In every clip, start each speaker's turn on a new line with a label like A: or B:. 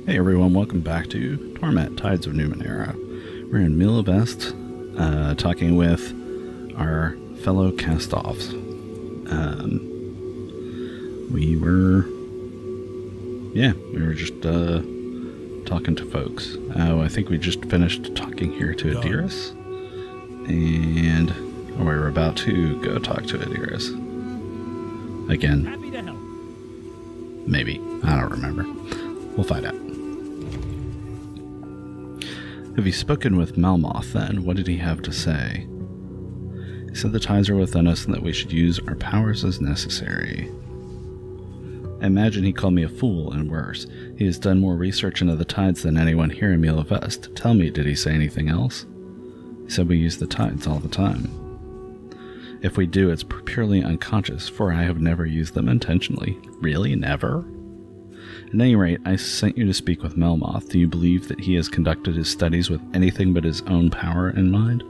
A: Hey everyone, welcome back to Torment, Tides of Numenera. We're in Millennia, talking with our fellow Castoffs. We were just talking to folks. I think we just finished talking here to Adiris, and we were about to go talk to Adiris again.
B: Happy to help.
A: Maybe. I don't remember. We'll find out. Have you spoken with Melmoth, then? What did he have to say? He said the tides are within us and that we should use our powers as necessary. I imagine he called me a fool, and worse. He has done more research into the tides than anyone here in Millennia. Tell me, did he say anything else? He said we use the tides all the time. If we do, it's purely unconscious, for I have never used them intentionally. Really? Never? At any rate, I sent you to speak with Melmoth. Do you believe that he has conducted his studies with anything but his own power in mind?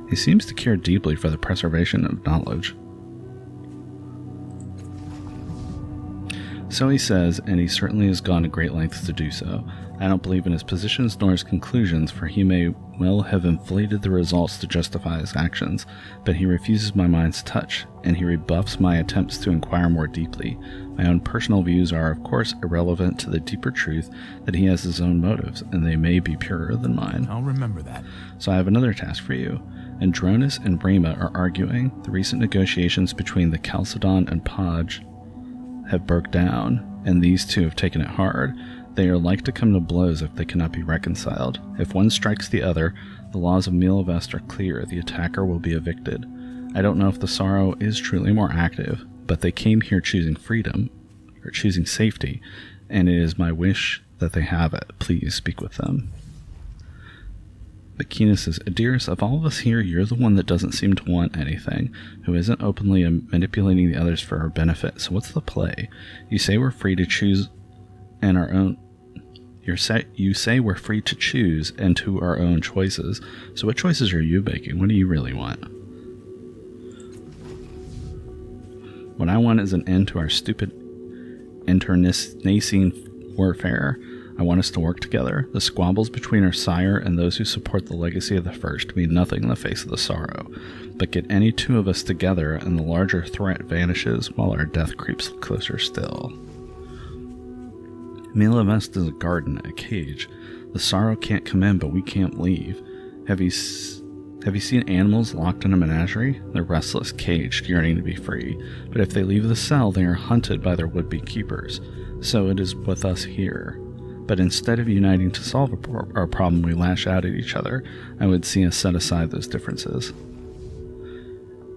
A: He seems to care deeply for the preservation of knowledge. So he says, and he certainly has gone to great lengths to do so. I don't believe in his positions nor his conclusions, for he may well have inflated the results to justify his actions, but he refuses my mind's touch, and he rebuffs my attempts to inquire more deeply. My own personal views are, of course, irrelevant to the deeper truth that he has his own motives, and they may be purer than mine.
B: I'll remember that.
A: So I have another task for you. Andronis and Brema are arguing. The recent negotiations between the Chalcedon and Podge have broke down, and these two have taken it hard. They are like to come to blows if they cannot be reconciled. If one strikes the other, the laws of Millennia are clear. The attacker will be evicted. I don't know if the Sorrow is truly more active, but they came here choosing freedom, or choosing safety, and it is my wish that they have it. Please speak with them. Makina says, Adiris, of all of us here, you're the one that doesn't seem to want anything, who isn't openly manipulating the others for our benefit. So what's the play? You say we're free to choose and our own. You say we're free to choose and to our own choices. So what choices are you making? What do you really want? What I want is an end to our stupid internecine warfare. I want us to work together. The squabbles between our sire and those who support the legacy of the first mean nothing in the face of the Sorrow. But get any two of us together and the larger threat vanishes while our death creeps closer still. Millennia is a garden, a cage. The Sorrow can't come in, but we can't leave. Have you seen animals locked in a menagerie? They're restless, caged, yearning to be free. But if they leave the cell, they are hunted by their would-be keepers. So it is with us here. But instead of uniting to solve our problem, we lash out at each other. I would see us set aside those differences.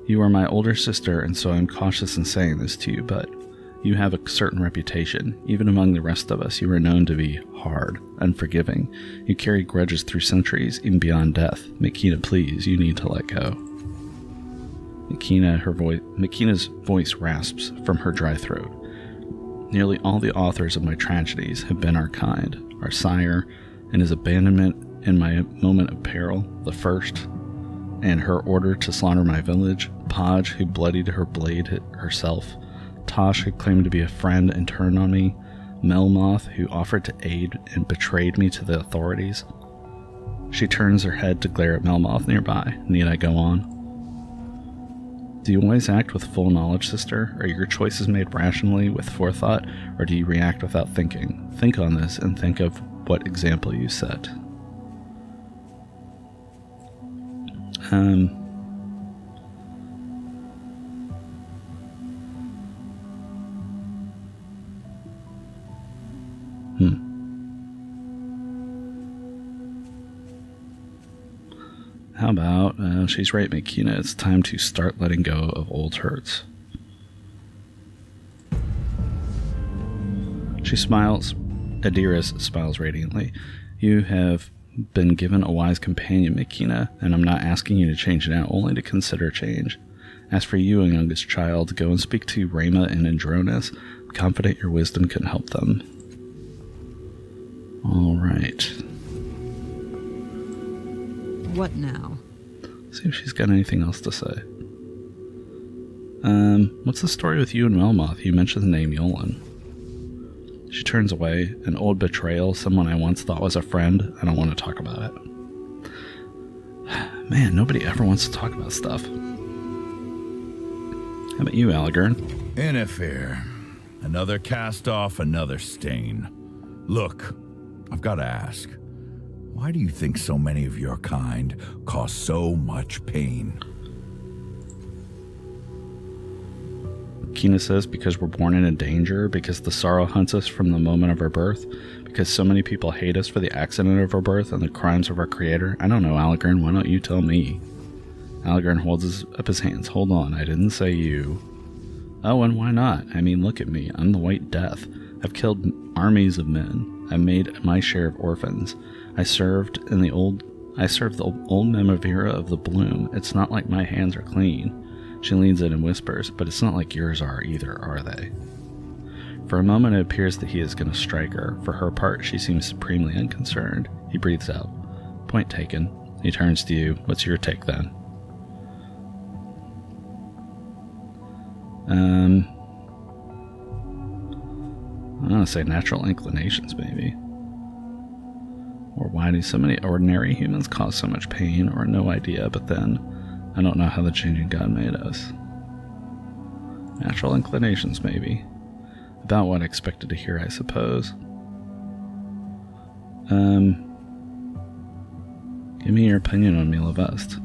A: You are my older sister, and so I'm cautious in saying this to you, but you have a certain reputation. Even among the rest of us, you are known to be hard, unforgiving. You carry grudges through centuries, even beyond death. Makina, please, you need to let go. Makina's voice rasps from her dry throat. Nearly all the authors of my tragedies have been our kind, our sire, and his abandonment in my moment of peril, the first, and her order to slaughter my village, Podge, who bloodied her blade herself, Tosh, who claimed to be a friend and turned on me, Melmoth, who offered to aid and betrayed me to the authorities. She turns her head to glare at Melmoth nearby. Need I go on? Do you always act with full knowledge, sister? Are your choices made rationally with forethought, or do you react without thinking? Think on this and think of what example you set. How about, she's right, Makina, it's time to start letting go of old hurts. She smiles. Adiris smiles radiantly. You have been given a wise companion, Makina, and I'm not asking you to change now, only to consider change. As for you, youngest child, go and speak to Brema and Andronis. I'm confident your wisdom can help them. All right.
C: What now?
A: See if she's got anything else to say. What's the story with you and Melmoth? You mentioned the name Yolan. She turns away. An old betrayal, someone I once thought was a friend. I don't want to talk about it. Man, nobody ever wants to talk about stuff. How about you, Allegern?
B: Inifir. Another cast-off, another stain. Look, I've got to ask. Why do you think so many of your kind cause so much pain?
A: Kina says because we're born into danger, because the sorrow hunts us from the moment of our birth, because so many people hate us for the accident of our birth and the crimes of our creator. I don't know, Allegern, why don't you tell me? Allegern holds up his hands. Hold on, I didn't say you. Oh, and why not? I mean, look at me. I'm the White Death. I've killed armies of men. I made my share of orphans. I served the old Memavira of the Bloom. It's not like my hands are clean. She leans in and whispers, but it's not like yours are either, are they? For a moment it appears that he is going to strike her. For her part, she seems supremely unconcerned. He breathes out. Point taken. He turns to you. What's your take then? I'm going to say natural inclinations, maybe. Or why do so many ordinary humans cause so much pain, or no idea, but then I don't know how the changing God made us. Natural inclinations, maybe. About what I expected to hear, I suppose. Give me your opinion on Mila Vest.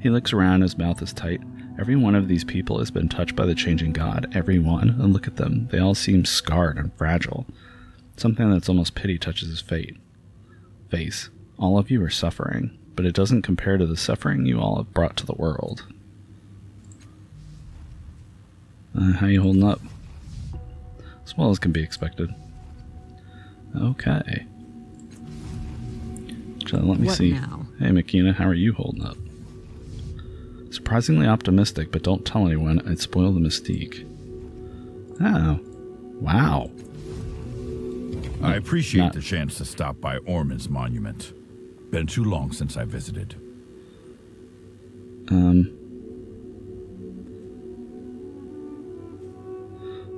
A: He looks around, his mouth is tight. Every one of these people has been touched by the changing God. Every one. And look at them. They all seem scarred and fragile. Something that's almost pity touches his face. All of you are suffering, but it doesn't compare to the suffering you all have brought to the world. How you holding up? As well as can be expected. Okay. So let me see.
C: Now?
A: Hey, Makina, how are you holding up? Surprisingly optimistic, but don't tell anyone. I'd spoil the mystique. Oh. Wow.
B: I appreciate the chance to stop by Ormond's monument. Been too long since I visited.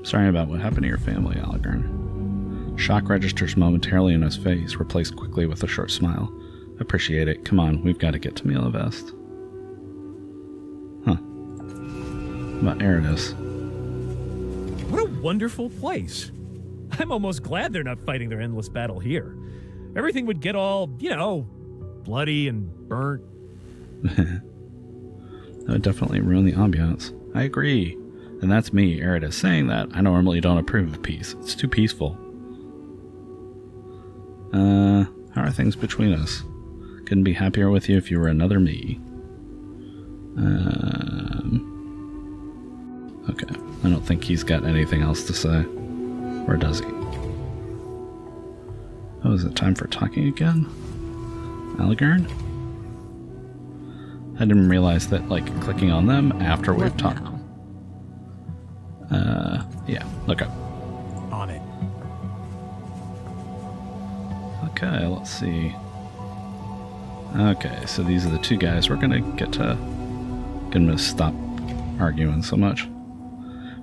A: Sorry about what happened to your family, Allegern. Shock registers momentarily in his face, replaced quickly with a short smile. Appreciate it. Come on, we've got to get to Mila Vest. Huh. About Eridus.
D: What a wonderful place. I'm almost glad they're not fighting their endless battle here. Everything would get all, bloody and burnt.
A: That would definitely ruin the ambiance. I agree. And that's me, Eridus, saying that. I normally don't approve of peace. It's too peaceful. How are things between us? Couldn't be happier with you if you were another me. Okay. I don't think he's got anything else to say. Or does he? Oh, is it time for talking again? Allegern? I didn't realize that, clicking on them after we've talked. Yeah, okay.
D: On it.
A: Okay, let's see. Okay, so these are the two guys. We're gonna stop arguing so much.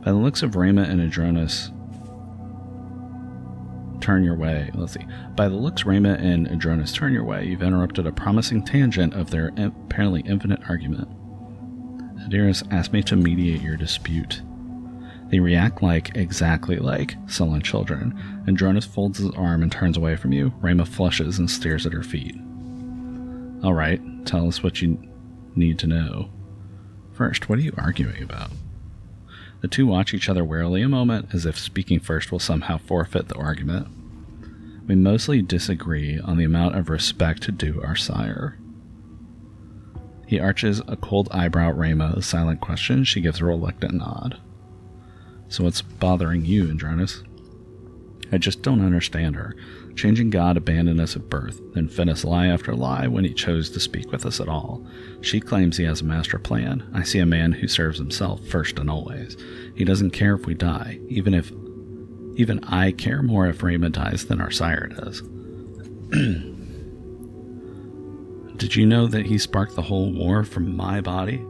A: By the looks of Rayma and Adronis, turn your way. Let's see. By the looks Rayma and Adronis turn your way, you've interrupted a promising tangent of their apparently infinite argument. Adiris asked me to mediate your dispute. They react exactly like sullen children. Adronis folds his arm and turns away from you. Rayma flushes and stares at her feet. Alright, tell us what you need to know. First, what are you arguing about? The two watch each other warily a moment, as if speaking first will somehow forfeit the argument. We mostly disagree on the amount of respect due our sire. He arches a cold eyebrow at Rayma, a silent question. She gives a reluctant nod. So what's bothering you, Adronis? I just don't understand her. Changing God abandoned us at birth, then fed us lie after lie when he chose to speak with us at all. She claims he has a master plan. I see a man who serves himself first and always. He doesn't care if we die, even I care more if Rayma dies than our sire does. Did you know that he sparked the whole war from my body?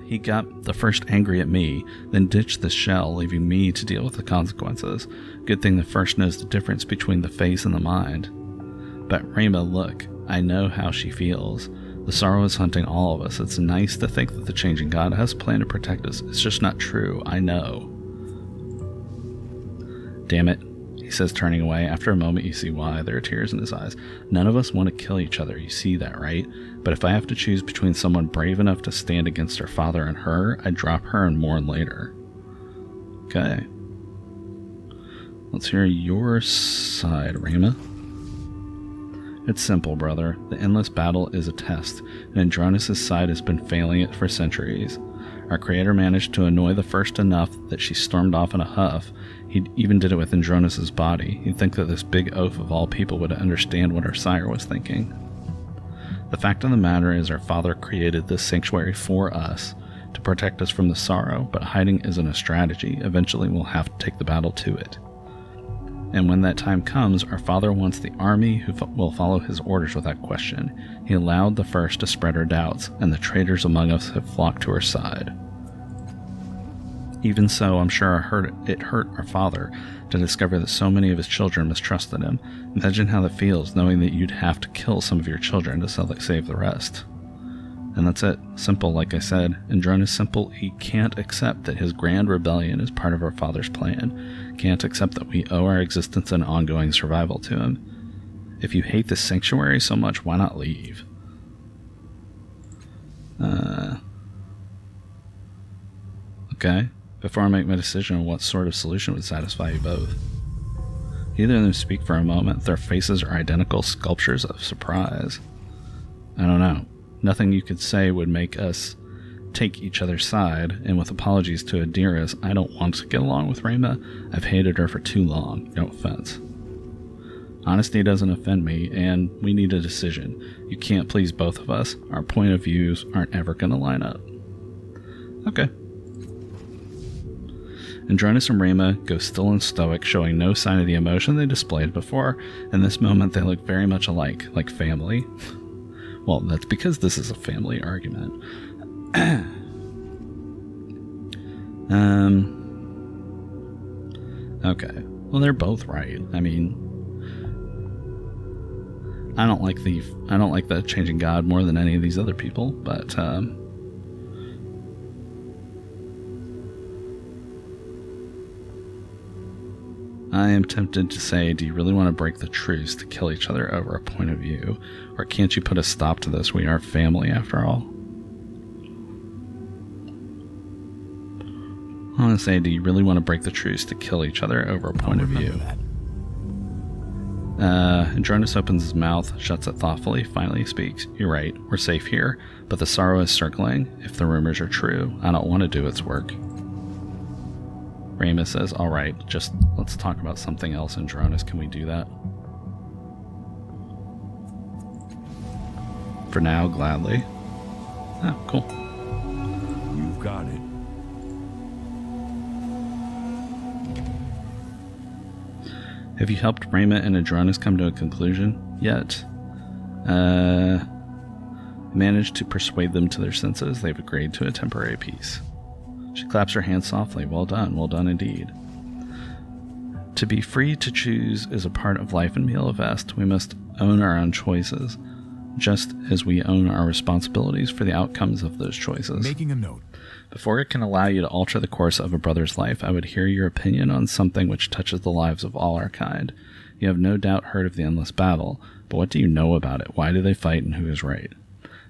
A: He got the first angry at me, then ditched the shell, leaving me to deal with the consequences. Good thing the first knows the difference between the face and the mind. But Rayma, look, I know how she feels. The sorrow is hunting all of us. It's nice to think that the changing God has a plan to protect us. It's just not true. I know. Damn it, he says, turning away. After a moment, you see why. There are tears in his eyes. None of us want to kill each other. You see that, right? But if I have to choose between someone brave enough to stand against her father and her, I'd drop her and mourn later. Okay. Let's hear your side, Rayma. It's simple, brother. The endless battle is a test, and Andronis' side has been failing it for centuries. Our creator managed to annoy the first enough that she stormed off in a huff. He even did it with Andronis' body. You'd think that this big oaf of all people would understand what our sire was thinking. The fact of the matter is our father created this sanctuary for us, to protect us from the sorrow, but hiding isn't a strategy. Eventually we'll have to take the battle to it. And when that time comes, our father wants the army who will follow his orders without question. He allowed the first to spread her doubts, and the traitors among us have flocked to her side. Even so, I'm sure it hurt our father to discover that so many of his children mistrusted him. Imagine how that feels, knowing that you'd have to kill some of your children to save the rest. And that's it. Simple, like I said. Andronis simple. He can't accept that his grand rebellion is part of our father's plan. Can't accept that we owe our existence and ongoing survival to him. If you hate this sanctuary so much, why not leave? Okay. Before I make my decision on what sort of solution would satisfy you both. Neither of them speak for a moment. Their faces are identical sculptures of surprise. I don't know. Nothing you could say would make us take each other's side, and with apologies to Adiras, I don't want to get along with Rayma. I've hated her for too long. No offense. Honesty doesn't offend me, and we need a decision. You can't please both of us. Our point of views aren't ever going to line up. Okay. Andronis and Rayma go still and stoic, showing no sign of the emotion they displayed before. In this moment, they look very much alike, like family. Well, that's because this is a family argument. Okay. Well, they're both right. I mean, I don't like the changing God more than any of these other people, but I am tempted to say, do you really want to break the truce to kill each other over a point of view? Or can't you put a stop to this? We are family, after all. I want to say, do you really want to break the truce to kill each other over a point of view? Andronis opens his mouth, shuts it thoughtfully, finally speaks. You're right, we're safe here, but the sorrow is circling. If the rumors are true, I don't want to do its work. Rayma says, alright, just let's talk about something else, Andronis. Can we do that? For now, gladly. Oh, cool.
B: You've got it.
A: Have you helped Rayma and Andronis come to a conclusion yet? Managed to persuade them to their senses. They've agreed to a temporary peace. She claps her hands softly. Well done indeed. To be free to choose is a part of life in Mielavest. We must own our own choices, just as we own our responsibilities for the outcomes of those choices.
C: Making a note.
A: Before it can allow you to alter the course of a brother's life, I would hear your opinion on something which touches the lives of all our kind. You have no doubt heard of the endless battle, but what do you know about it? Why do they fight, and who is right?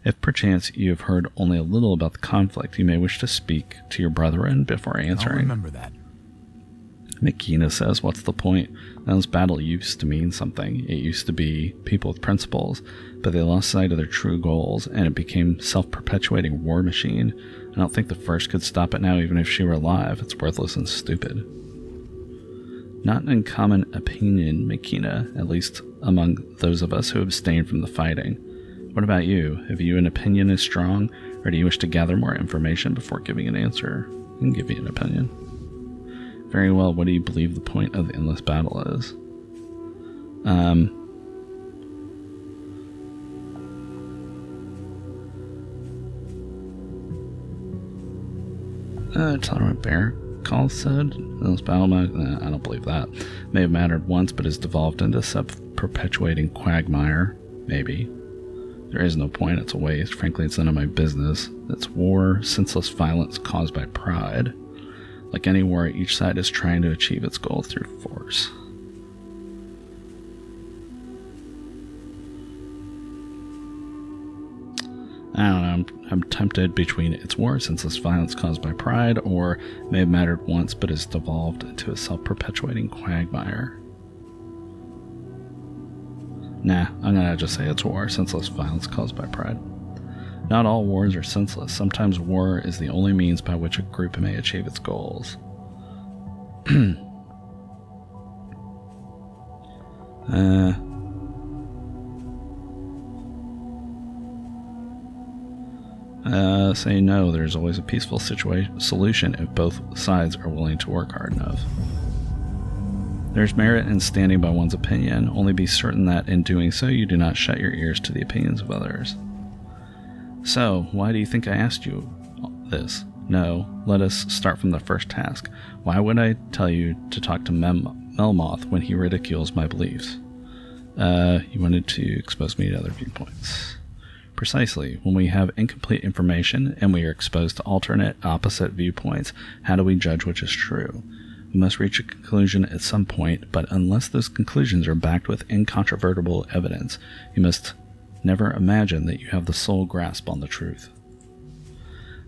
A: If perchance you have heard only a little about the conflict, you may wish to speak to your brethren before answering.
C: I'll remember that.
A: Makina says, what's the point? This battle used to mean something. It used to be people with principles, but they lost sight of their true goals, and it became self-perpetuating war machine. I don't think the first could stop it now, even if she were alive. It's worthless and stupid. Not an uncommon opinion, Makina, at least among those of us who abstain from the fighting. What about you? Have you an opinion as strong, or do you wish to gather more information before giving an answer? I can give you an opinion. Very well, what do you believe the point of the endless battle is? Tolerant Bear Call said. This battle I don't believe that. May have mattered once, but has devolved into self-perpetuating quagmire. Maybe. There is no point, it's a waste. Frankly, it's none of my business. It's war, senseless violence caused by pride. Like any war, each side is trying to achieve its goal through force. I don't know, I'm tempted between it's war, senseless violence caused by pride, or may have mattered once but has devolved into a self-perpetuating quagmire. Nah, I'm gonna just say it's war, senseless violence caused by pride. Not all wars are senseless. Sometimes war is the only means by which a group may achieve its goals. Say no, there's always a peaceful solution if both sides are willing to work hard enough. There's merit in standing by one's opinion, only be certain that in doing so you do not shut your ears to the opinions of others. So, why do you think I asked you this? No, let us start from the first task. Why would I tell you to talk to Melmoth when he ridicules my beliefs? You wanted to expose me to other viewpoints. Precisely. When we have incomplete information and we are exposed to alternate, opposite viewpoints, how do we judge which is true? We must reach a conclusion at some point, but unless those conclusions are backed with incontrovertible evidence, you must never imagine that you have the sole grasp on the truth.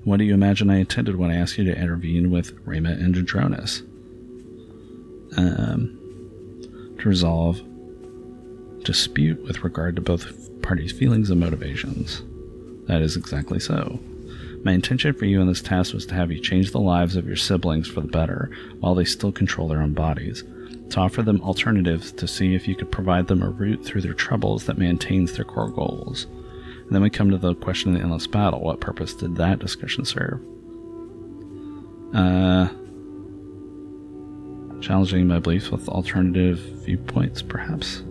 A: What do you imagine I intended when I asked you to intervene with Rama and Jadronis? To resolve dispute with regard to both parties' feelings and motivations. That is exactly so. My intention for you in this task was to have you change the lives of your siblings for the better, while they still control their own bodies. To offer them alternatives to see if you could provide them a route through their troubles that maintains their core goals. And then we come to the question of the endless battle. What purpose did that discussion serve? Challenging my beliefs with alternative viewpoints, perhaps?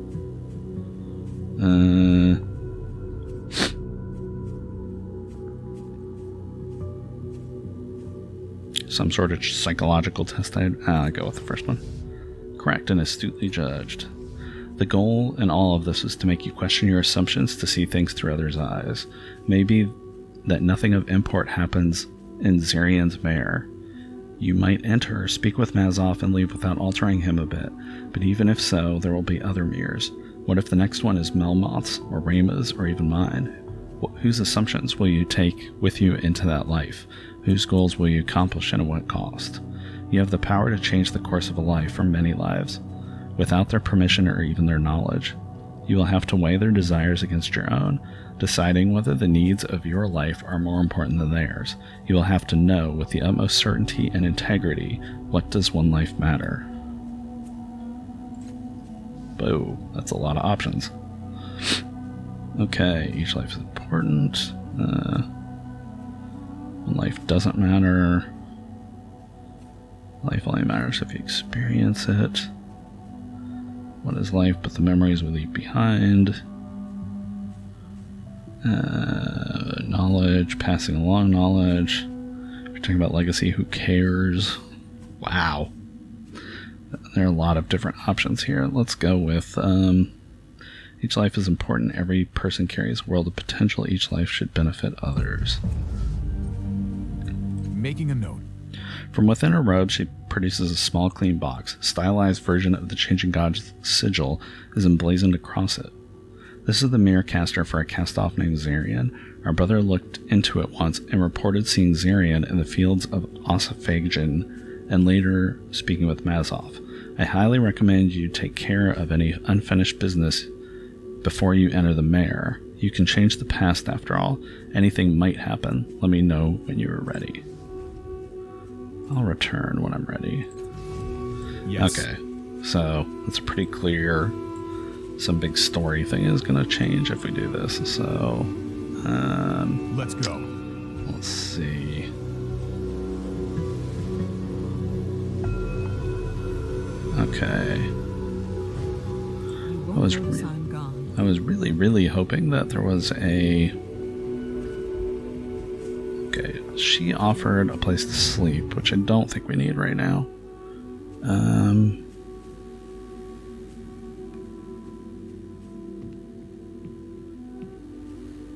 A: Some sort of psychological test. I'd go with the first one. Correct and astutely judged. The goal in all of this is to make you question your assumptions, to see things through others' eyes. Maybe that nothing of import happens in Zarian's mare. You might enter, speak with Mazov, and leave without altering him a bit, but even if so, there will be other mirrors. What if the next one is Melmoth's, or Rama's, or even mine? Whose assumptions will you take with you into that life? Whose goals will you accomplish and at what cost? You have the power to change the course of a life, or many lives, without their permission or even their knowledge. You will have to weigh their desires against your own, deciding whether the needs of your life are more important than theirs. You will have to know with the utmost certainty and integrity, what does one life matter? Boo, that's a lot of options. Okay, each life is important. One life doesn't matter. Life only matters if you experience it. What is life but the memories we leave behind? Knowledge, passing along knowledge. If you're talking about legacy, who cares? Wow. There are a lot of different options here. Let's go with each life is important. Every person carries a world of potential. Each life should benefit others.
C: Making a note.
A: From within her robe, she produces a small, clean box. A stylized version of the Changing God's sigil is emblazoned across it. This is the mirror caster for a Castoff named Zarian. Our brother looked into it once and reported seeing Zarian in the fields of Ossifagin and later speaking with Mazov. I highly recommend you take care of any unfinished business before you enter the mare. You can change the past after all. Anything might happen. Let me know when you are ready. I'll return when I'm ready.
C: Yes.
A: Okay, so it's pretty clear some big story thing is going to change if we do this. So,
C: let's go.
A: Let's see. Okay. I was really, really hoping that there was a... Okay, she offered a place to sleep, which I don't think we need right now.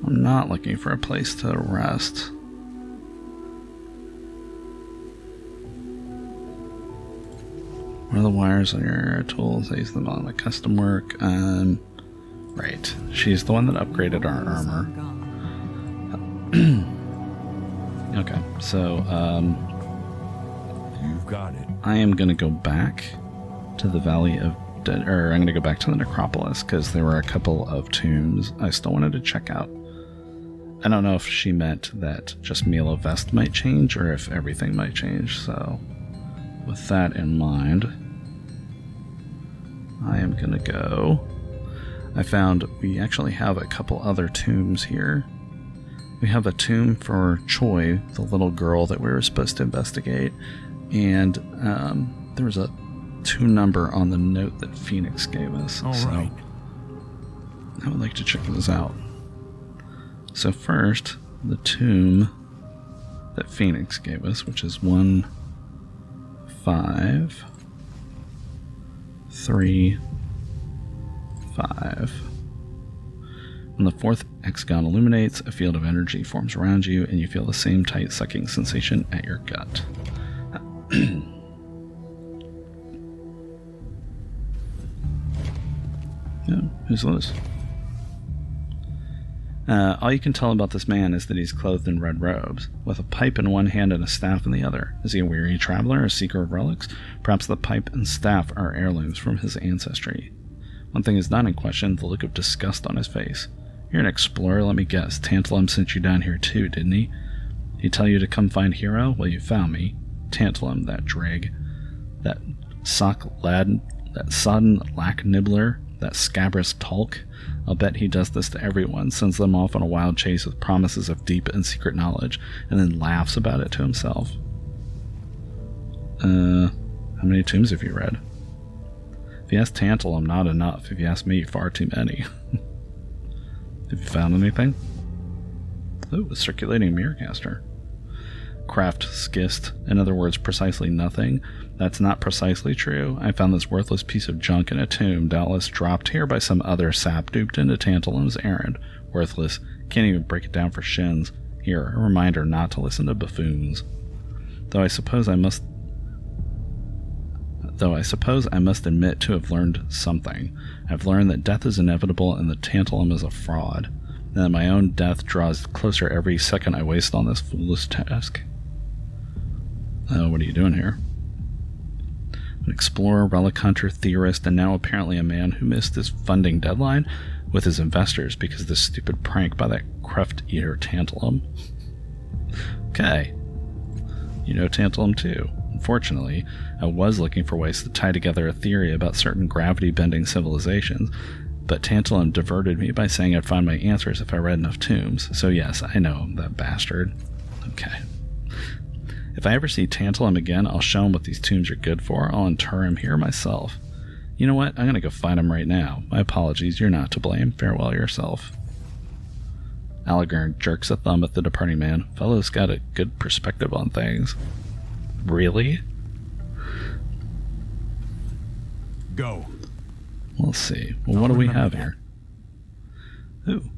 A: I'm not looking for a place to rest. What are the wires on your tools? I use them on my custom work. Right. She's the one that upgraded our armor. Okay, so,
B: You've got it.
A: I am going to go back to the Valley of Dead, or I'm going to go back to the Necropolis, because there were a couple of tombs I still wanted to check out. I don't know if she meant that just Mila Vest might change, or if everything might change, so with that in mind, I am going to go. I found we actually have a couple other tombs here. We have a tomb for Choi, the little girl that we were supposed to investigate, and there was a tomb number on the note that Phoenix gave us.
C: All right.
A: I would like to check those out. So first, the tomb that Phoenix gave us, which is 1, 5, 3, 5. When the fourth hexagon illuminates, a field of energy forms around you, and you feel the same tight sucking sensation at your gut. Yeah, who's this? All you can tell about this man is that he's clothed in red robes, with a pipe in one hand and a staff in the other. Is he a weary traveler, a seeker of relics? Perhaps the pipe and staff are heirlooms from his ancestry. One thing is not in question, the look of disgust on his face. You're an explorer, let me guess. Tantalum sent you down here too, didn't he? He tell you to come find Hero? Well, you found me. Tantalum, that dreg. That sock lad, that sodden lack nibbler, that scabrous Tulk. I'll bet he does this to everyone, sends them off on a wild chase with promises of deep and secret knowledge, and then laughs about it to himself. How many tombs have you read? If you ask Tantalum, not enough. If you ask me, far too many. Have you found anything? Ooh, a circulating mirrorcaster. Craft schist, in other words, precisely nothing. That's not precisely true. I found this worthless piece of junk in a tomb, doubtless dropped here by some other sap duped into Tantalum's errand. Worthless. Can't even break it down for shins. Here, a reminder not to listen to buffoons. Though I suppose I must admit to have learned something. I've learned that death is inevitable and that Tantalum is a fraud, and that my own death draws closer every second I waste on this foolish task. What are you doing here? An explorer, relic hunter, theorist, and now apparently a man who missed his funding deadline with his investors because of this stupid prank by that cruft-eater Tantalum. Okay. You know Tantalum too. Unfortunately, I was looking for ways to tie together a theory about certain gravity-bending civilizations, but Tantalum diverted me by saying I'd find my answers if I read enough tombs. So yes, I know, that bastard. Okay. If I ever see Tantalum again, I'll show him what these tombs are good for. I'll inter him here myself. You know what? I'm going to go find him right now. My apologies, you're not to blame. Farewell yourself. Allegern jerks a thumb at the departing man. Fellow's got a good perspective on things. Really?
C: Go.
A: We'll see. Well, what do we have here? Ooh.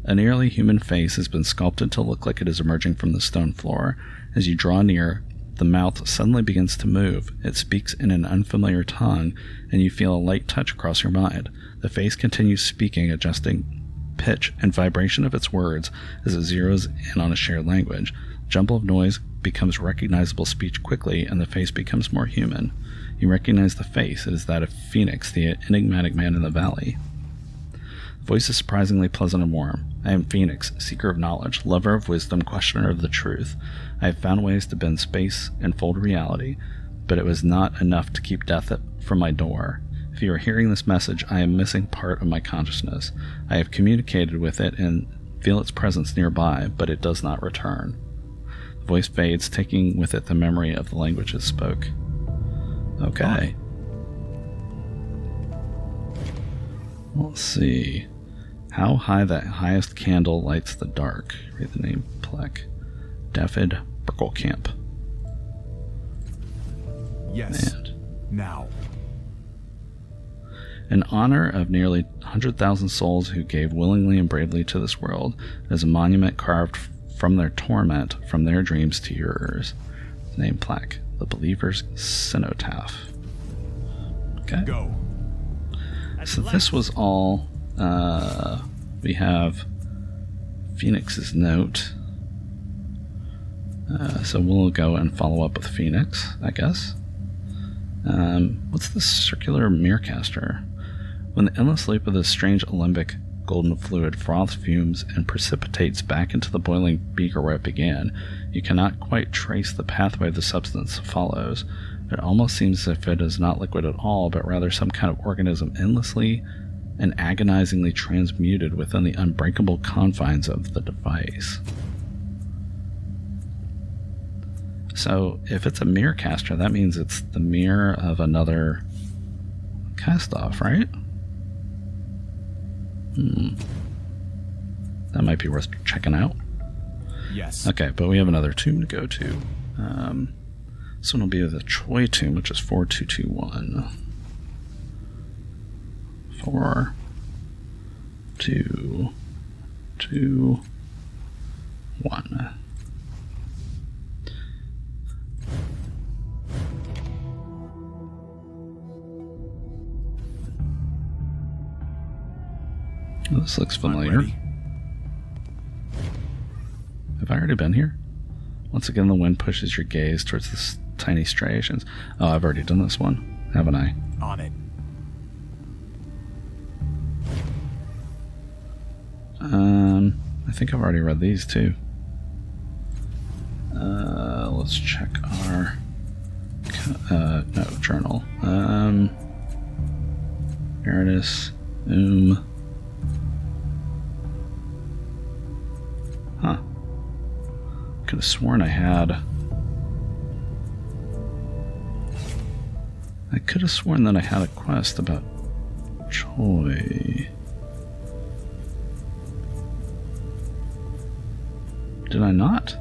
A: A nearly human face has been sculpted to look like it is emerging from the stone floor. As you draw near, the mouth suddenly begins to move. It speaks in an unfamiliar tongue, and you feel a light touch across your mind. The face continues speaking, adjusting pitch and vibration of its words as it zeroes in on a shared language. Jumble of noise becomes recognizable speech quickly, and the face becomes more human. You recognize the face. It is that of Phoenix, the enigmatic man in the valley. The voice is surprisingly pleasant and warm. I am Phoenix, seeker of knowledge, lover of wisdom, questioner of the truth. I have found ways to bend space and fold reality, but it was not enough to keep death from my door. If you are hearing this message, I am missing part of my consciousness. I have communicated with it and feel its presence nearby, but it does not return. The voice fades, taking with it the memory of the language it spoke. Okay. Let's see. How high that highest candle lights the dark. Read the name, Plek. David Brickelcamp.
C: Yes.
A: And
C: Now.
A: in honor of nearly 100,000 souls who gave willingly and bravely to this world, as a monument carved from their torment, from their dreams to yours. Name plaque, the Believer's Cenotaph. Okay.
C: Go.
A: So this was all. We have Phoenix's note. So we'll go and follow up with Phoenix, I guess. What's this circular Mirrorcaster? When the endless loop of this strange alembic golden fluid froths fumes and precipitates back into the boiling beaker where it began, you cannot quite trace the pathway the substance follows. It almost seems as if it is not liquid at all, but rather some kind of organism endlessly and agonizingly transmuted within the unbreakable confines of the device. So, if it's a Mirrorcaster, that means it's the mirror of another Castoff, right? That might be worth checking out.
C: Yes.
A: Okay, but we have another tomb to go to. This one will be the Choi tomb, which is 4221. 4, 2, 2, 1. Oh, this looks familiar. Have I already been here? Once again, the wind pushes your gaze towards the tiny striations. Oh, I've already done this one, haven't I?
C: On it.
A: I think I've already read these too. Let's check our no journal. Here it is. Huh. Could have sworn I had. I could have sworn that I had a quest about Choi. Did I not?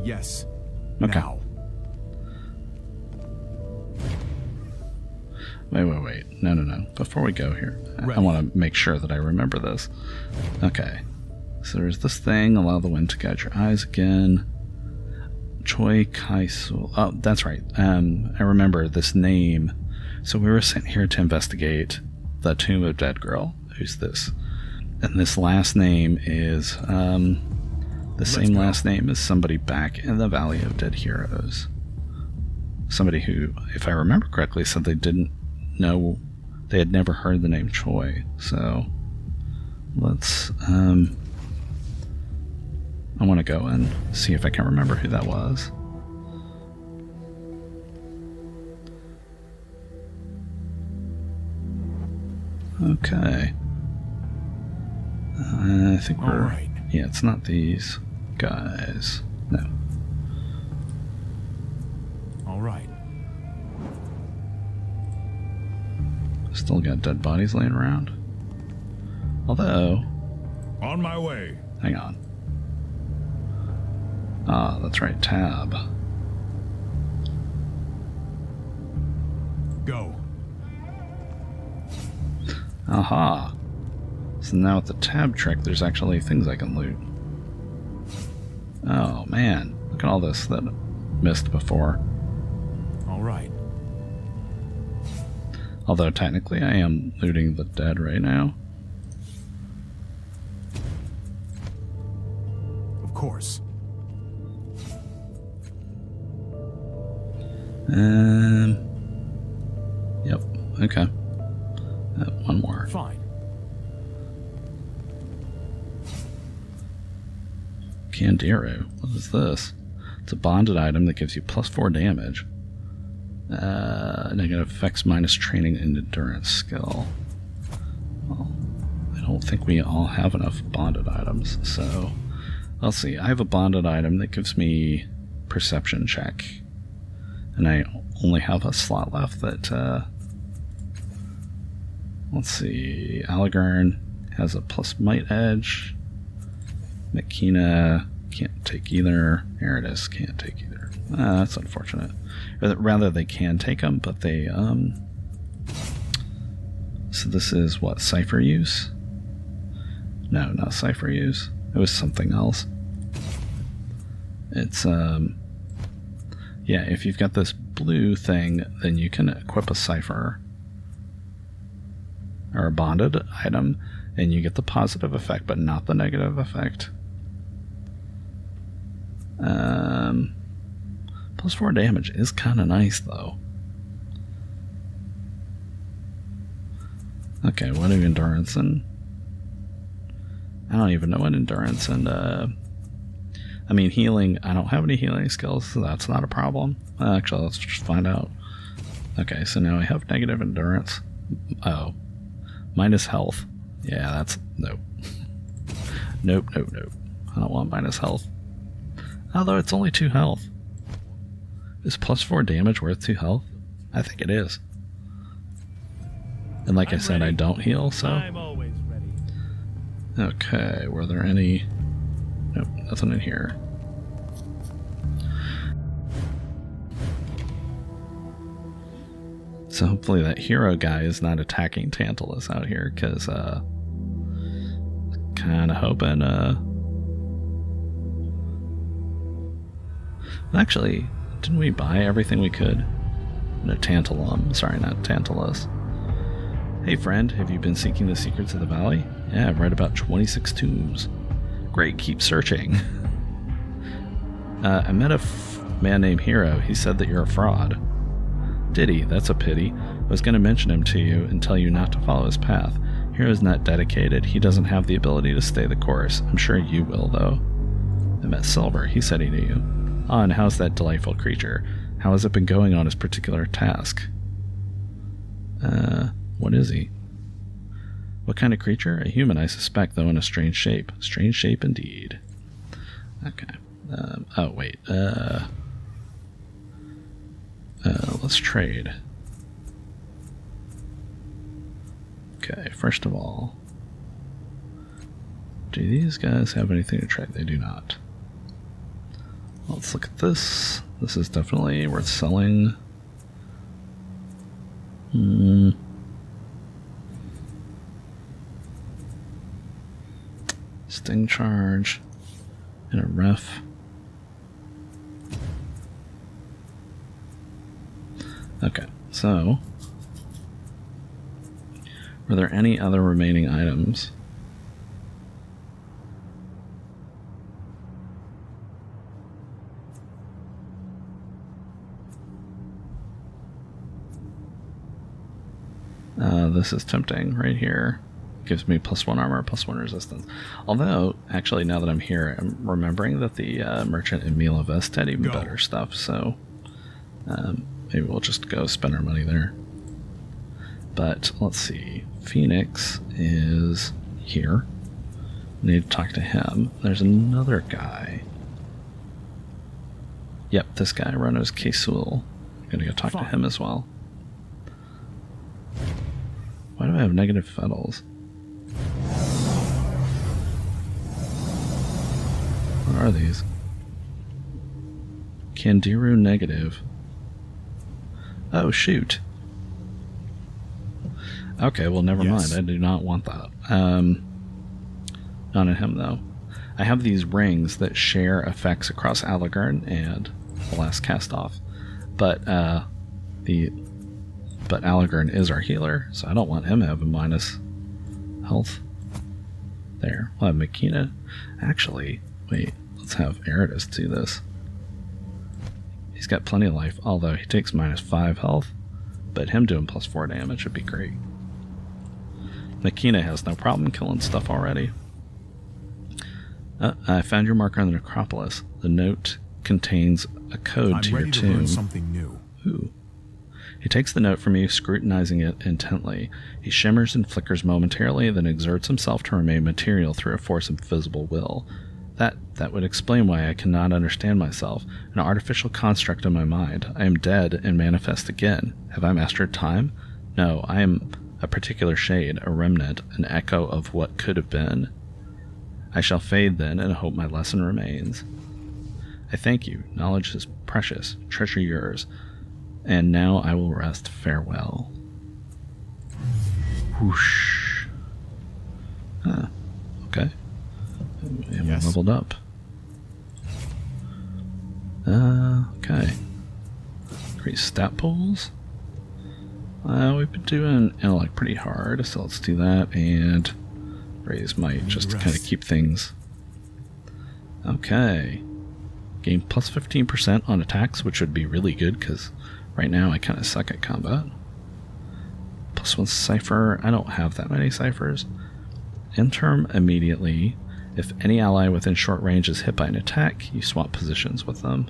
C: Yes.
A: Okay.
C: Now.
A: Wait. No. Before we go here, I
C: Ready.
A: want to make sure that I remember this. Okay. So there's this thing, allow the wind to guide your eyes again. Choi Kai-sul. Oh, that's right. I remember this name. So we were sent here to investigate the tomb of Dead Girl. Who's this? And this last name is the same last name as somebody back in the Valley of Dead Heroes. Somebody who, if I remember correctly, said they didn't know, they had never heard the name Choi. So let's I want to go and see if I can remember who that was. Okay. I think we're...
C: All right.
A: Yeah, it's not these guys. No.
C: All right.
A: Still got dead bodies laying around. Although...
B: On my way.
A: Hang on. Ah, that's right, tab.
C: Go.
A: Aha. So now with the tab trick, there's actually things I can loot. Oh, man. Look at all this that I missed before.
C: All right.
A: Although technically I am looting the dead right now.
C: Of course.
A: Yep. Okay. One more.
C: Fine.
A: Candiru. What is this? It's a bonded item that gives you +4 damage. Negative effects minus training and endurance skill. Well, I don't think we all have enough bonded items, so let's see. I have a bonded item that gives me perception check, and I only have a slot left that let's see. Aligarn has a +might edge. Makina Can't take either. Here it is. Can't take either. That's unfortunate. Rather, they can take them, but they, So this is what? Cipher use? No, not cipher use. It was something else. It's, yeah, if you've got this blue thing, then you can equip a cipher or a bonded item, and you get the positive effect, but not the negative effect. +4 damage is kind of nice, though. Okay, what do endurance and... I don't even know what endurance and, I mean, healing, I don't have any healing skills, so that's not a problem. Actually, let's just find out. Okay, so now I have negative endurance. Oh. Minus health. Yeah, that's... Nope. Nope. I don't want minus health. Although it's only 2 health. Is +4 damage worth 2 health? I think it is. And like I said, I don't heal, so...
D: I'm always ready.
A: Okay, were there any... Nope, nothing in here. So hopefully that hero guy is not attacking Tantalus out here, because, kinda hoping, Actually, didn't we buy everything we could? No, Tantalum. Sorry, not Tantalus. Hey friend, have you been seeking the secrets of the valley? Yeah, I've read about 26 tombs. Great, keep searching. I met a man named Hero. He said that you're a fraud. Did he? That's a pity. I was going to mention him to you and tell you not to follow his path. Hero's not dedicated. He doesn't have the ability to stay the course. I'm sure you will, though. I met Silver. He said he knew you. Ah, and how's that delightful creature? How has it been going on his particular task? What is he? What kind of creature? A human, I suspect, though in a strange shape. Strange shape indeed. Okay. Oh, wait. Let's trade. Okay, first of all, do these guys have anything to trade? They do not. Let's look at this. This is definitely worth selling. Sting charge and a ref. Okay, so were there any other remaining items? This is tempting right here. Gives me +1 armor, +1 resistance. Although, actually, now that I'm here, I'm remembering that the merchant in Mila Vest had even better stuff, so maybe we'll just go spend our money there. But let's see. Phoenix is here. Need to talk to him. There's another guy. Yep, this guy, Ronos Kesul. I'm gonna go talk to him as well. Why do I have negative fetals? What are these? Kandiru negative. Oh, shoot. Okay, well, never mind. I do not want that. Not in him, though. I have these rings that share effects across Allegarn and the Last Castoff. But, But Allegarn is our healer, so I don't want him having minus health. There. We'll have Makina. Actually, wait. Let's have Eridus do this. He's got plenty of life, although he takes -5 health. But him doing +4 damage would be great. Makina has no problem killing stuff already. I found your marker on the necropolis. The note contains a code to your tomb.
C: I'm ready to learn something new.
A: Ooh. He takes the note from you, scrutinizing it intently. He shimmers and flickers momentarily, then exerts himself to remain material through a force of visible will. That would explain why I cannot understand myself, an artificial construct in my mind. I am dead and manifest again. Have I mastered time? No, I am a particular shade, a remnant, an echo of what could have been. I shall fade then, and hope my lesson remains. I thank you. Knowledge is precious, treasure yours. And now I will rest. Farewell. Whoosh. Huh. Okay. And
C: Yes.
A: we leveled up. Okay. Increase stat pools. We've been doing intellect pretty hard, so let's do that, and raise might just to kind of keep things. Okay. Gain plus 15% on attacks, which would be really good, because right now I kind of suck at combat. Plus 1 cipher. I don't have that many ciphers. Interim immediately. If any ally within short range is hit by an attack, you swap positions with them.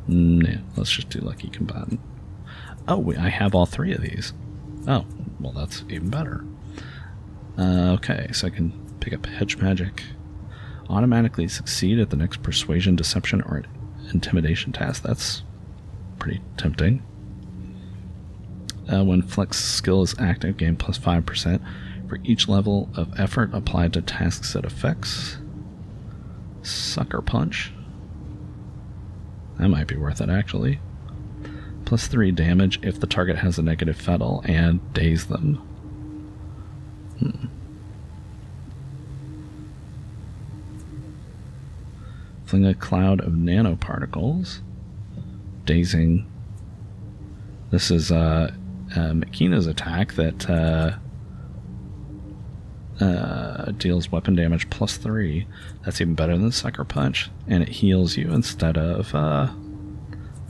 A: Yeah, let's just do Lucky Combatant. Oh, I have all 3 of these. Oh, well, that's even better. Okay, so I can pick up Hedge Magic. Automatically succeed at the next Persuasion, Deception, or Intimidation task. That's pretty tempting. When Flex skill is active, gain plus 5% for each level of effort applied to tasks it affects. Sucker Punch. That might be worth it, actually. Plus 3 damage if the target has a negative fettle, and daze them. Fling a cloud of nanoparticles. Dazing. This is Makina's attack that deals weapon damage plus 3. That's even better than Sucker Punch. And it heals you instead of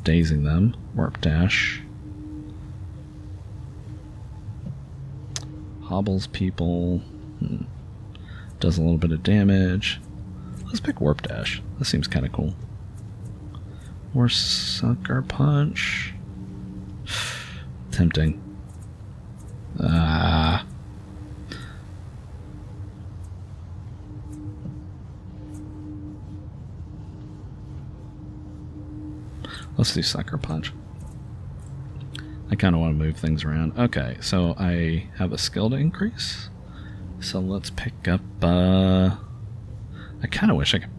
A: dazing them. Warp Dash. Hobbles people. Does a little bit of damage. Let's pick Warp Dash. That seems kind of cool. Or Sucker Punch. Tempting. Let's do Sucker Punch. I kind of want to move things around. Okay, so I have a skill to increase. So let's pick up... I kind of wish I could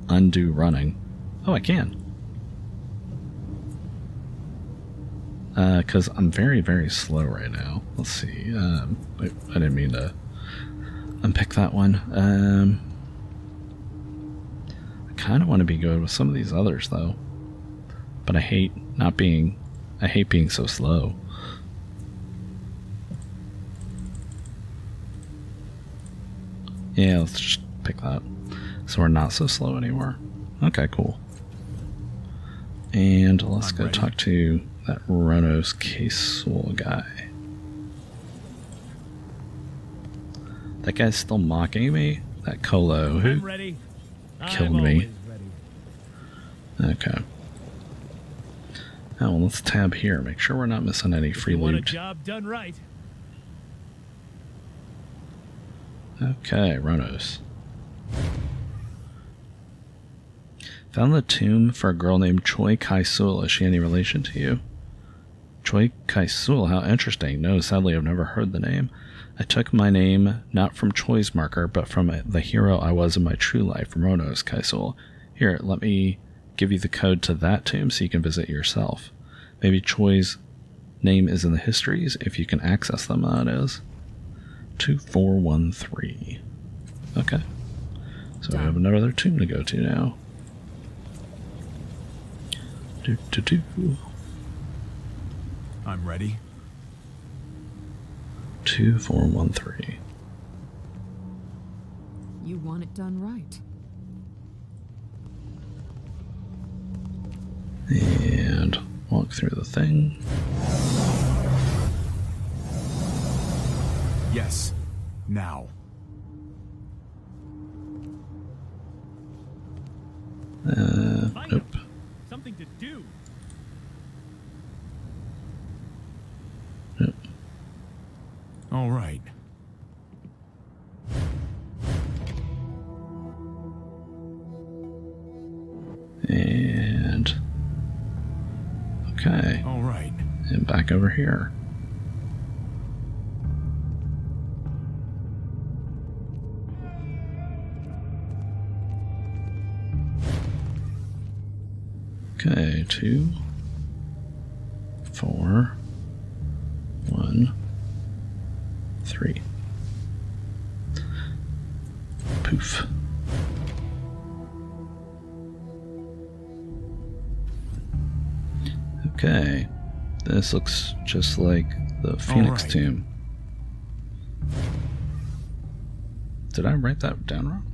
A: undo running. Oh, I can. Because I'm very, very slow right now. Let's see. Wait, I didn't mean to unpick that one. I kind of want to be good with some of these others, though. But I hate being so slow. Yeah, let's just pick that. So we're not so slow anymore. Okay, cool. And let's go talk to that Ronos Casul guy. That guy's still mocking me? That Colo who killed me. Okay. Oh, well, let's tab here. Make sure we're not missing any free loot.
D: Want a job done right.
A: Okay, Ronos. Found the tomb for a girl named Choi Kai-sul. Is she any relation to you? Choi Kai-sul, how interesting. No, sadly I've never heard the name. I took my name not from Choi's marker, but from the hero I was in my true life, Ronos Kai-sul. Here, let me give you the code to that tomb so you can visit yourself. Maybe Choi's name is in the histories, if you can access them, that is. 2413. Okay. So we have another tomb to go to now.
C: I'm ready.
A: 2413.
E: You want it done right.
A: And walk through the thing.
C: Yes. Now.
A: Nope.
D: Something to do.
A: Nope.
C: All right.
A: And okay.
C: All right.
A: And back over here. Okay, 2, 4, 1, 3. Poof. Okay, this looks just like the Phoenix
C: right.
A: tomb. Did I write that down wrong?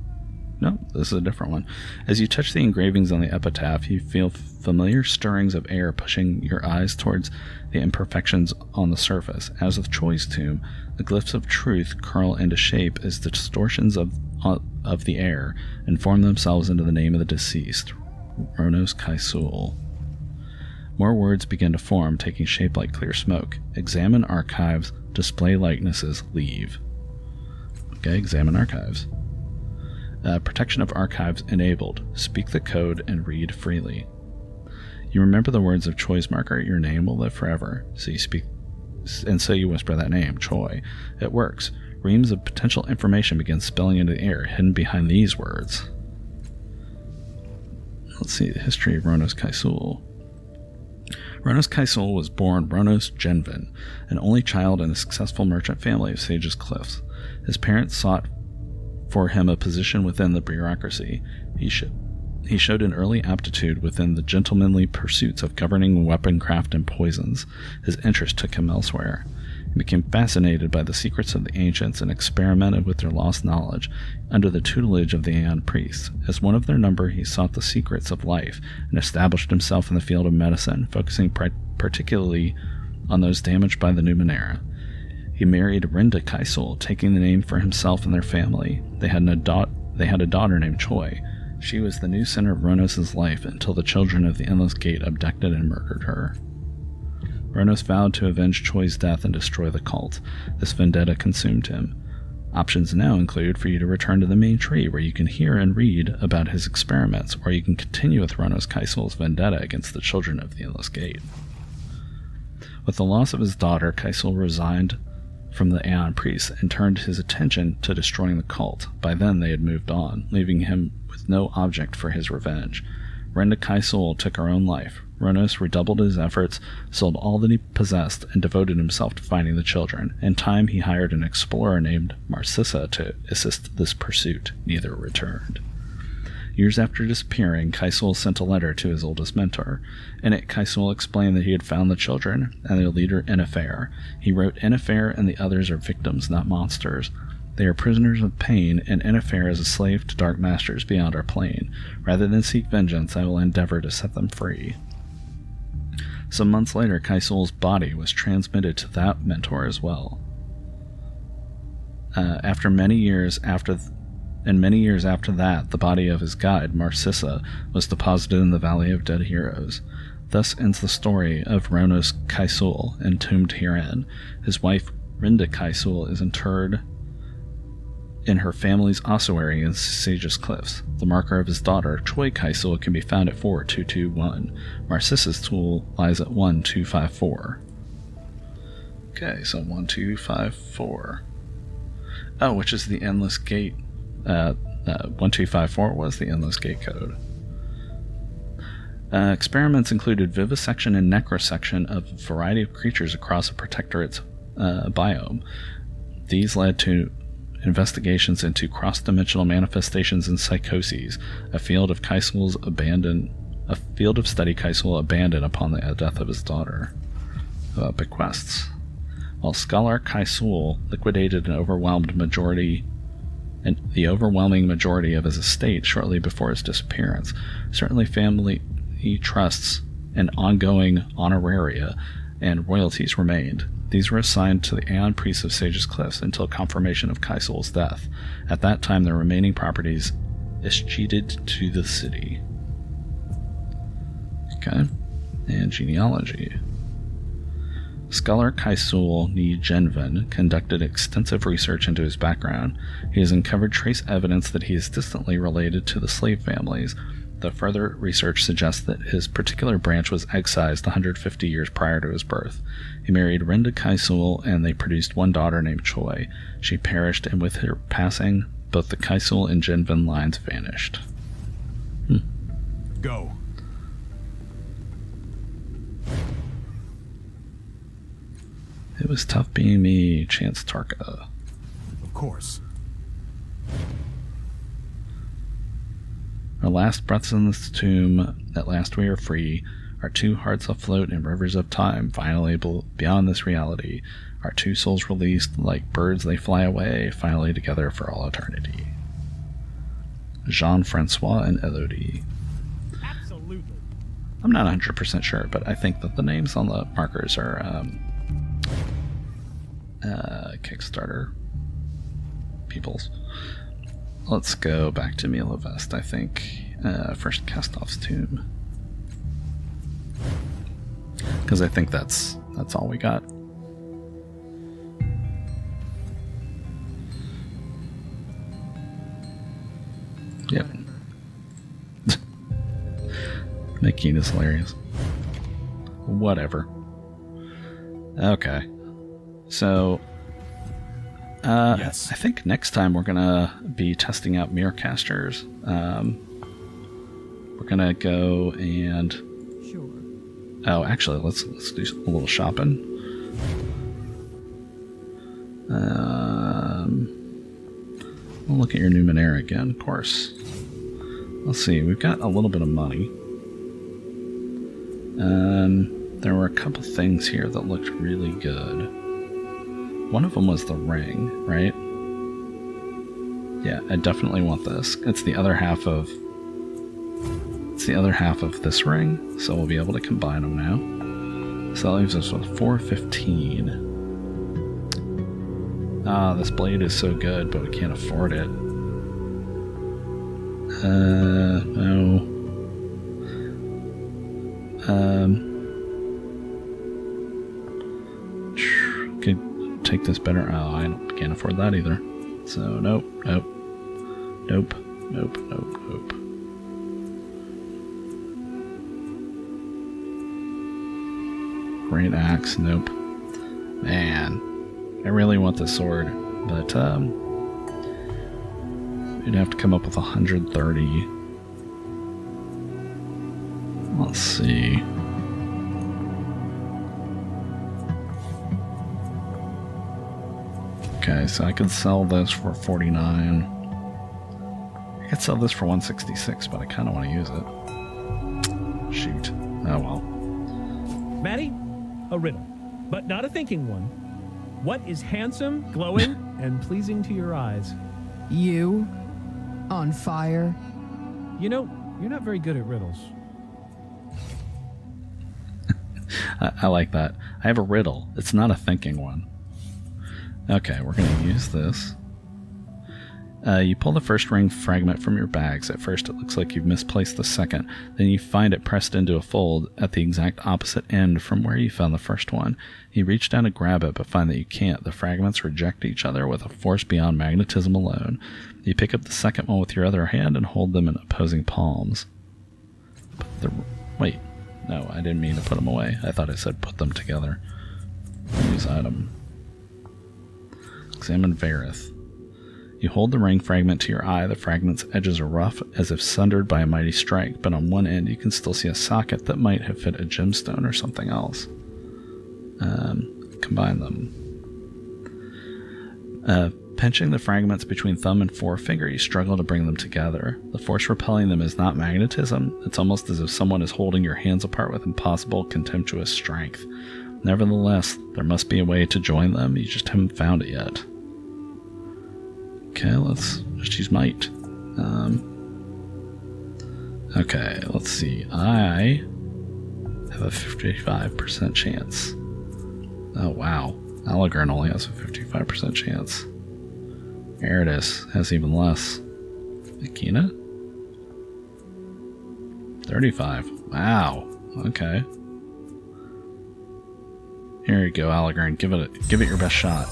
A: No, this is a different one. As you touch the engravings on the epitaph, you feel familiar stirrings of air pushing your eyes towards the imperfections on the surface. As with Choi's tomb, the glyphs of truth curl into shape as the distortions of the air and form themselves into the name of the deceased, Ronos Kaisul. More words begin to form, taking shape like clear smoke. Examine archives, display likenesses, leave. Okay, examine archives. Protection of archives enabled. Speak the code and read freely. You remember the words of Choi's marker. Your name will live forever. So you speak, and so you whisper that name, Choi. It works. Reams of potential information begin spilling into the air, hidden behind these words. Let's see the history of Ronos Kaisul. Ronos Kaisul was born Ronos Genvin, an only child in a successful merchant family of Sage's Cliffs. His parents sought for him a position within the bureaucracy. He showed an early aptitude within the gentlemanly pursuits of governing weaponcraft and poisons. His interest took him elsewhere. He became fascinated by the secrets of the ancients and experimented with their lost knowledge under the tutelage of the Aeon priests. As one of their number, he sought the secrets of life and established himself in the field of medicine, focusing particularly on those damaged by the Numenera. He married Rinda Kaisul, taking the name for himself and their family. They had a daughter named Choi. She was the new center of Ronos' life until the children of the Endless Gate abducted and murdered her. Ronos vowed to avenge Choi's death and destroy the cult. This vendetta consumed him. Options now include for you to return to the main tree, where you can hear and read about his experiments, or you can continue with Ronos Kaisul's vendetta against the children of the Endless Gate. With the loss of his daughter, Kaisul resigned from the Aeon priests and turned his attention to destroying the cult. By then they had moved on, leaving him with no object for his revenge. Renda Kaisul took her own life. Ronos redoubled his efforts, sold all that he possessed, and devoted himself to finding the children. In time, he hired an explorer named Marcissa to assist this pursuit. Neither returned. Years after disappearing, Kaisul sent a letter to his oldest mentor. In it, Kaisul explained that he had found the children and their leader, Ennefair. He wrote, Ennefair and the others are victims, not monsters. They are prisoners of pain, and Ennefair is a slave to dark masters beyond our plane. Rather than seek vengeance, I will endeavor to set them free. Some months later, Kaisul's body was transmitted to that mentor as well. Many years after that, the body of his guide, Marcissa, was deposited in the Valley of Dead Heroes. Thus ends the story of Ronos Kaisul, entombed herein. His wife, Rinda Kaisul, is interred in her family's ossuary in Sage's Cliffs. The marker of his daughter, Choi Kaisul, can be found at 4221. Marcissa's tool lies at 1254. Okay, so 1254. Oh, which is the Endless Gate. 1254 was the Endless Gate code. Experiments included vivisection and necrosection of a variety of creatures across a protectorate's biome. These led to investigations into cross-dimensional manifestations and psychoses, a field of study Kaisul abandoned upon the death of his daughter. Bequests. While Scholar Kaisul liquidated the overwhelming majority of his estate shortly before his disappearance, certainly family trusts and ongoing honoraria and royalties remained. These were assigned to the Aeon priests of Sage's Cliffs until confirmation of Kaisul's death. At that time, the remaining properties escheated to the city. Okay, and genealogy. Scholar Kaisul Ni Genvin conducted extensive research into his background. He has uncovered trace evidence that he is distantly related to the slave families, though further research suggests that his particular branch was excised 150 years prior to his birth. He married Rinda Kaisul, and they produced one daughter named Choi. She perished, and with her passing, both the Kaisul and Genvin lines vanished.
C: Go.
A: It was tough being me, Chance Tarka.
C: Of course.
A: Our last breaths in this tomb, at last we are free. Our two hearts afloat in rivers of time, finally beyond this reality. Our two souls released, like birds they fly away, finally together for all eternity. Jean-Francois and Elodie.
D: Absolutely.
A: I'm not 100% sure, but I think that the names on the markers are Kickstarter peoples. Let's go back to Mila Vest, I think. First Castoff's tomb. Because I think that's all we got. Yep. Nikine is hilarious. Whatever. Okay. So,
C: Yes.
A: I think next time we're gonna be testing out Mirrorcasters. We're gonna go and...
E: Sure.
A: Oh, actually, let's do a little shopping. We'll look at your Numenera again, of course. Let's see, we've got a little bit of money. There were a couple things here that looked really good. One of them was the ring, right? Yeah, I definitely want this. It's the other half of this ring, so we'll be able to combine them now. So that leaves us with 415. Ah, this blade is so good, but we can't afford it. No. Could take this better. Oh, I can't afford that either. So, nope. Great axe, nope. Man, I really want the sword, but you'd have to come up with 130. Let's see. Okay, so I could sell this for 49. I could sell this for 166, but I kind of want to use it. Shoot. Oh well.
D: Maddie, a riddle, but not a thinking one. What is handsome, glowing, and pleasing to your eyes?
E: You? On fire?
D: You know, you're not very good at riddles.
A: I like that. I have a riddle. It's not a thinking one. Okay, we're going to use this. You pull the first ring fragment from your bags. At first it looks like you've misplaced the second. Then you find it pressed into a fold at the exact opposite end from where you found the first one. You reach down to grab it, but find that you can't. The fragments reject each other with a force beyond magnetism alone. You pick up the second one with your other hand and hold them in opposing palms. Wait. No, I didn't mean to put them away. I thought I said put them together. Use item. Examine Varith. You hold the ring fragment to your eye. The fragment's edges are rough, as if sundered by a mighty strike, but on one end you can still see a socket that might have fit a gemstone or something else. Combine them. Pinching the fragments between thumb and forefinger, you struggle to bring them together. The force repelling them is not magnetism. It's almost as if someone is holding your hands apart with impossible, contemptuous strength. Nevertheless, there must be a way to join them. You just haven't found it yet. Okay, let's just use might. Okay, let's see. I have a 55% chance. Oh, wow. Allegorn only has a 55% chance. Eridus has even less. Akina? 35. Wow. Okay. Here you go, Allegorn. Give it your best shot.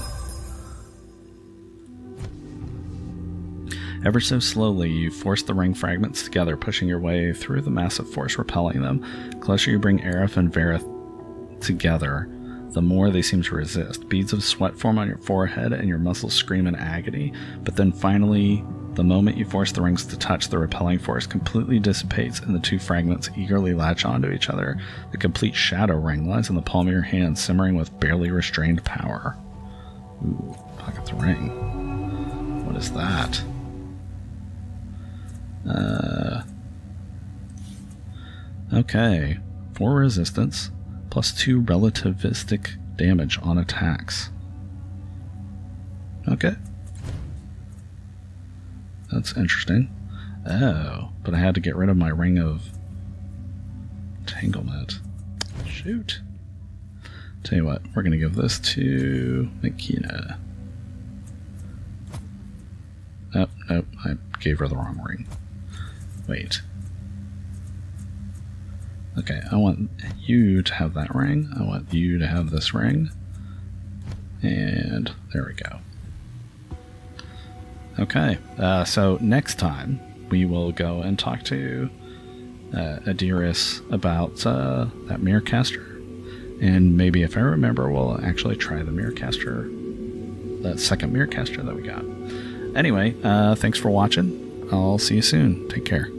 A: Ever so slowly, you force the ring fragments together, pushing your way through the massive force repelling them. The closer you bring Aerith and Varith together, the more they seem to resist. Beads of sweat form on your forehead and your muscles scream in agony, but then finally The moment you force the rings to touch, the repelling force completely dissipates and the two fragments eagerly latch onto each other. The complete shadow ring lies in the palm of your hand, simmering with barely restrained power. Ooh, pocket the ring. What is that? Okay. 4 resistance, plus 2 relativistic damage on attacks. Okay. That's interesting. Oh, but I had to get rid of my ring of entanglement. Shoot. Tell you what, we're going to give this to Makina. Oh, nope, I gave her the wrong ring. Wait. Okay, I want you to have that ring. I want you to have this ring. And there we go. Okay, so next time we will go and talk to Adiris about that mirror caster. And maybe if I remember, we'll actually try the mirror caster, that second mirror caster that we got. Anyway, thanks for watching. I'll see you soon. Take care.